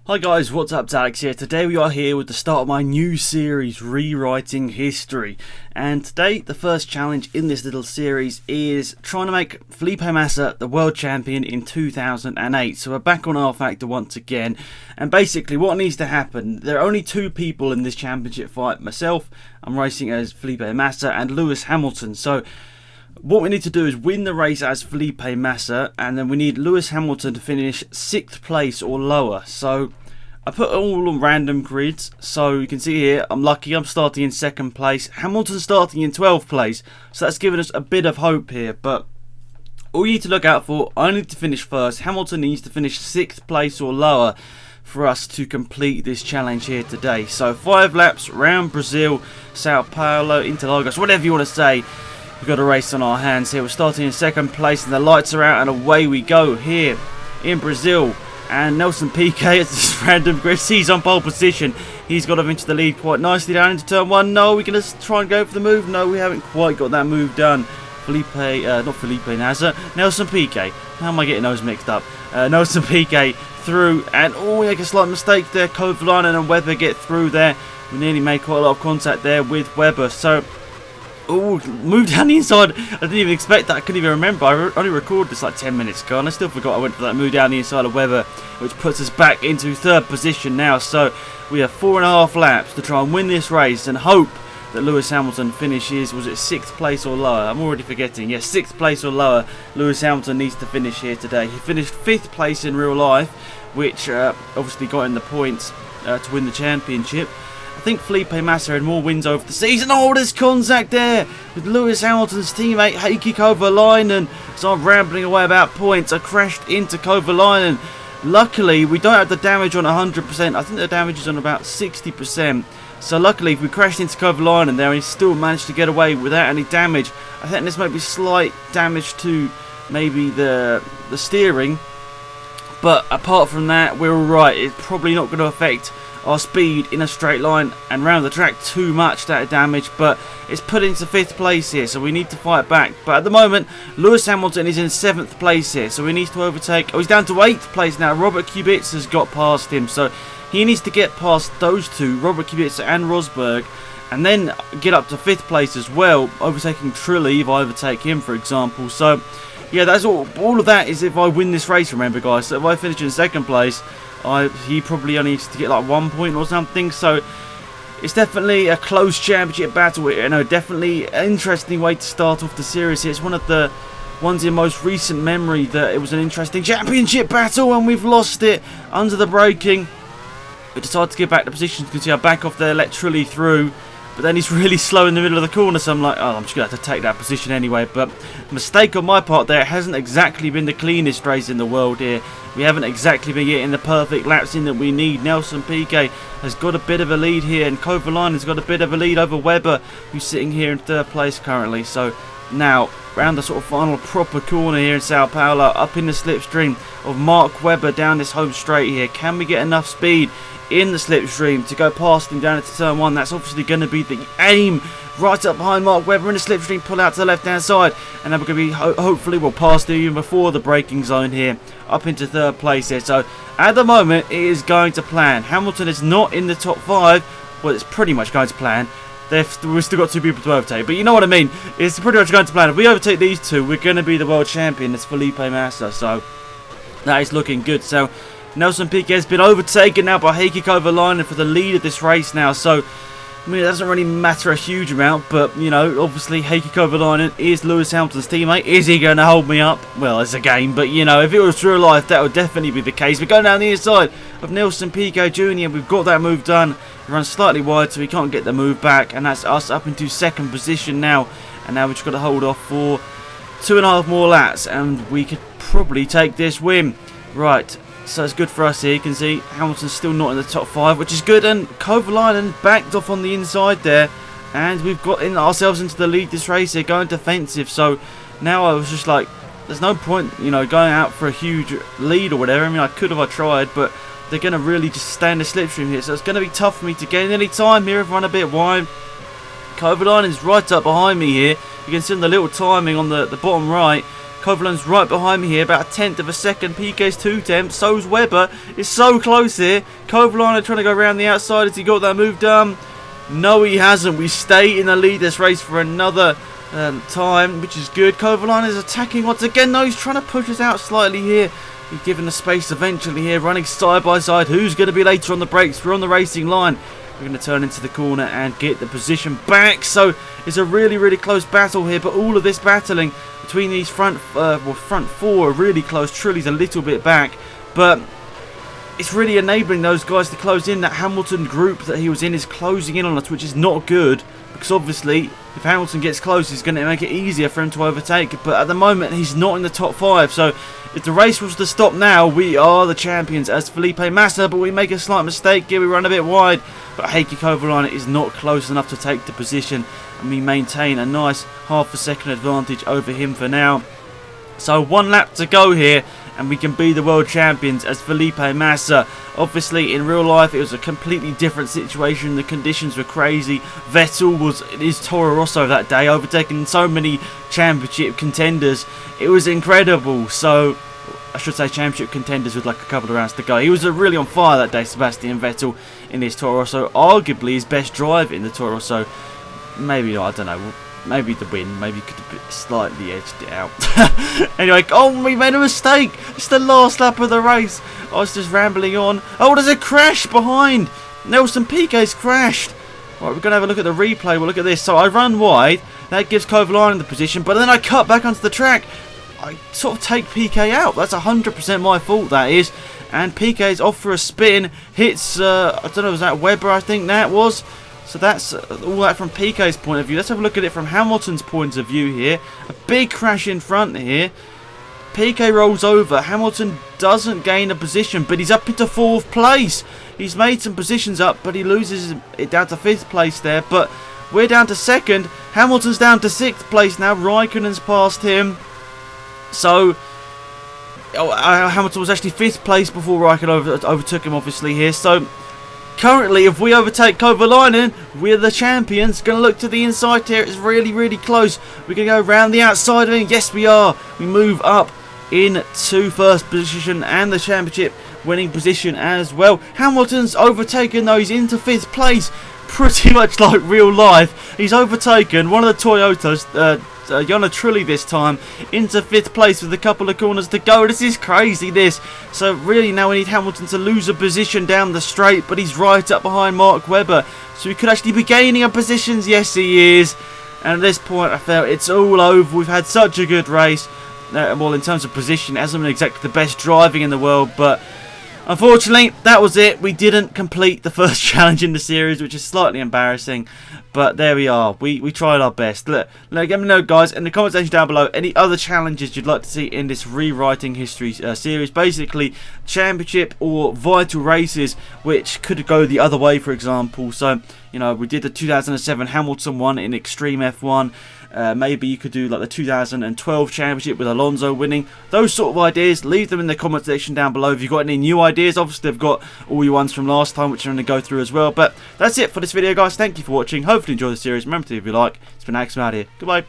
Hi guys, what's up? It's Alex here. Today we are here with the start of my new series, Rewriting History. And today, the first challenge in this little series is trying to make Felipe Massa the world champion in 2008. So we're back on R Factor once again. And basically what needs to happen, there are only two people in this championship fight. Myself, I'm racing as Felipe Massa, and Lewis Hamilton. So what we need to do is win the race as Felipe Massa, and then we need Lewis Hamilton to finish 6th place or lower. So I put all on random grids, so you can see here I'm lucky, I'm starting in 2nd place, Hamilton's starting in 12th place, so that's given us a bit of hope here. But all you need to look out for, I need to finish first, Hamilton needs to finish 6th place or lower for us to complete this challenge here today. So 5 laps around Brazil, Sao Paulo, Interlagos, whatever you want to say. We've got a race on our hands here. We're starting in 2nd place and the lights are out and away we go here in Brazil. And Nelson Piquet at this random grid, he's on pole position. He's got him into the lead quite nicely down into turn 1. No, we're going to try and go for the move. No, we haven't quite got that move done. Not Felipe Massa, Nelson Piquet. How am I getting those mixed up? Nelson Piquet through, and oh, we make a slight mistake there. Kovalainen and Webber get through there. We nearly made quite a lot of contact there with Webber. So, oh, moved down the inside. I didn't even expect that. I couldn't even remember. I only recorded this like 10 minutes ago and I still forgot I went for that move down the inside of Webber, which puts us back into 3rd position now. So we have 4.5 laps to try and win this race and hope that Lewis Hamilton finishes, was it 6th place or lower? I'm already forgetting. Yes, 6th place or lower. Lewis Hamilton needs to finish here today. He finished 5th place in real life, which obviously got in the points to win the championship. I think Felipe Massa had more wins over the season. Oh, there's contact there with Lewis Hamilton's teammate Heikki Kovalainen. So I'm rambling away about points. I crashed into Kovalainen. Luckily, we don't have the damage on 100%. I think the damage is on about 60%. So luckily, if we crashed into Kovalainen there and he still managed to get away without any damage, I think this might be slight damage to maybe the steering. But apart from that, we're alright. It's probably not going to affect our speed in a straight line and round the track too much, that damage, but it's put into 5th place here, so we need to fight back. But at the moment, Lewis Hamilton is in 7th place here, so he needs to overtake. Oh, he's down to 8th place now. Robert Kubica has got past him, so he needs to get past those two, Robert Kubica and Rosberg, and then get up to 5th place as well, overtaking Trulli if I overtake him, for example. So yeah, that's all of that is if I win this race, remember guys. So if I finish in 2nd place, he probably only needs to get like 1 point or something. So it's definitely a close championship battle. You know, definitely an interesting way to start off the series here. It's one of the ones in most recent memory that it was an interesting championship battle and we've lost it under the braking. We decided to get back to position. You can see I back off there, let Trulli through. But then he's really slow in the middle of the corner, so I'm like, oh, I'm just going to have to take that position anyway. But mistake on my part there. It hasn't exactly been the cleanest race in the world here. We haven't exactly been getting the perfect laps in that we need. Nelson Piquet has got a bit of a lead here, and Kovalainen has got a bit of a lead over Webber, who's sitting here in 3rd place currently. So now, round the sort of final proper corner here in Sao Paulo, up in the slipstream of Mark Webber down this home straight here. Can we get enough speed in the slipstream to go past him down into turn 1? That's obviously going to be the aim. Right up behind Mark Webber in the slipstream, pull out to the left hand side, and then we're going to be hopefully we'll pass him even before the braking zone here, up into 3rd place here. So at the moment it is going to plan. Hamilton is not in the top 5. Well, it's pretty much going to plan. We've still got 2 people to overtake, but you know what I mean. It's pretty much going to plan. If we overtake these 2, we're going to be the world champion. It's Felipe Massa, so that is looking good. So Nelson Piquet has been overtaken now by Heikki Kovalainen for the lead of this race now. So I mean, it doesn't really matter a huge amount, but, you know, obviously Heikki Kovalainen is Lewis Hamilton's teammate. Is he going to hold me up? Well, it's a game, but, you know, if it was real life, that would definitely be the case. We're going down the inside of Nelson Piquet Jr. We've got that move done. We run slightly wide, so we can't get the move back, and that's us up into 2nd position now. And now we've just got to hold off for 2.5 more laps, and we could probably take this win. Right. So it's good for us here. You can see Hamilton's still not in the top 5, which is good. And Kovalainen backed off on the inside there. And we've got ourselves into the lead this race here, going defensive. So now I was just like, there's no point, you know, going out for a huge lead or whatever. I mean, I could have tried, but they're going to really just stay in the slipstream here. So it's going to be tough for me to gain any time here. I've run a bit wide. Kovalainen's right up behind me here. You can see the little timing on the bottom right. Kovalainen's right behind me here, about a tenth of a second. PK's 2/10. So's Webber. It's so close here. Kovalainen trying to go around the outside. Has he got that move done? No, he hasn't. We stay in the lead this race for another time, which is good. Kovalainen is attacking once again. No, he's trying to push us out slightly here. He's given the space eventually here, running side by side. Who's going to be later on the brakes? We're on the racing line. We're going to turn into the corner and get the position back. So it's a really, really close battle here. But all of this battling between these front four are really close. Trulli's a little bit back, but it's really enabling those guys to close in. That Hamilton group that he was in is closing in on us, which is not good. Because obviously, if Hamilton gets close, it's going to make it easier for him to overtake. But at the moment, he's not in the top 5. So if the race was to stop now, we are the champions as Felipe Massa. But we make a slight mistake here. We run a bit wide. But Heikki Kovalainen is not close enough to take the position. And we maintain a nice half a second advantage over him for now. So 1 lap to go here, and we can be the world champions as Felipe Massa. Obviously, in real life, it was a completely different situation. The conditions were crazy. Vettel was in his Toro Rosso that day, overtaking so many championship contenders. It was incredible. So, I should say championship contenders with like a couple of rounds to go. He was really on fire that day, Sebastian Vettel, in his Toro Rosso. Arguably his best drive in the Toro Rosso. Maybe, I don't know. Maybe the win. Maybe could have slightly edged it out. Anyway, oh, we made a mistake. It's the last lap of the race. I was just rambling on. Oh, there's a crash behind. Nelson Piquet's crashed. Right, we're going to have a look at the replay. We'll look at this. So I run wide. That gives Kovalainen the position. But then I cut back onto the track. I sort of take Piquet out. That's 100% my fault, that is. And Piquet's off for a spin. Hits, I don't know, was that Webber, I think that was. So that's all that from Piquet's point of view. Let's have a look at it from Hamilton's point of view here. A big crash in front here. Piquet rolls over. Hamilton doesn't gain a position, but he's up into 4th place. He's made some positions up, but he loses it down to 5th place there. But we're down to 2nd. Hamilton's down to 6th place now. Raikkonen's passed him. So Hamilton was actually 5th place before Raikkonen overtook him, obviously, here. So currently, if we overtake Kovalainen, we're the champions. Going to look to the inside here. It's really, really close. We're going to go around the outside of him. Yes, we are. We move up into 1st position and the championship winning position as well. Hamilton's overtaken, though. He's into 5th place. Pretty much like real life. He's overtaken one of the Toyotas, Jonna Trulli this time, into 5th place with a couple of corners to go. This is crazy, this. So really now we need Hamilton to lose a position down the straight, but he's right up behind Mark Webber. So he could actually be gaining a positions. Yes, he is. And at this point, I felt it's all over. We've had such a good race. Well, in terms of position, it hasn't been exactly the best driving in the world, but unfortunately, that was it. We didn't complete the first challenge in the series, which is slightly embarrassing. But there we are. We tried our best. Look, let me know, guys, in the comment section down below, any other challenges you'd like to see in this Rewriting History series. Basically, championship or vital races, which could go the other way, for example. So, you know, we did the 2007 Hamilton one in Extreme F1. Maybe you could do like the 2012 championship with Alonso winning. Those sort of ideas, leave them in the comment section down below. If you've got any new ideas, obviously I've got all your ones from last time, which I'm going to go through as well. But that's it for this video, guys. Thank you for watching. Hopefully you enjoy the series. Remember to, if you like, it's been Axel out here. Goodbye.